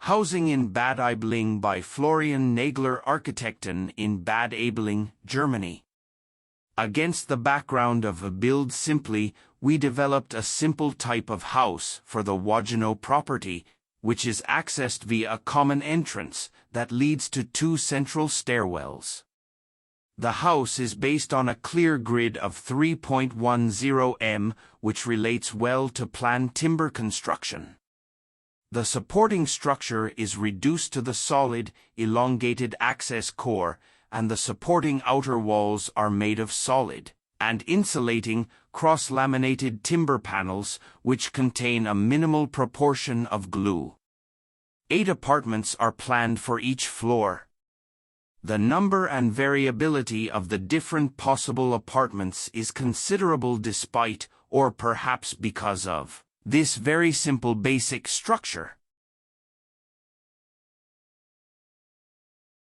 Housing in Bad Aibling by Florian Nagler Architekten in Bad Aibling, Germany. Against the background of a build simply, we developed a simple type of house for the WOGENO property, which is accessed via a common entrance that leads to two central stairwells. The house is based on a clear grid of 3.10 m, which relates well to planned timber construction. The supporting structure is reduced to the solid, elongated access core, and the supporting outer walls are made of solid and insulating, cross-laminated timber panels which contain a minimal proportion of glue. 8 apartments are planned for each floor. The number and variability of the different possible apartments is considerable despite, or perhaps because of, this very simple basic structure.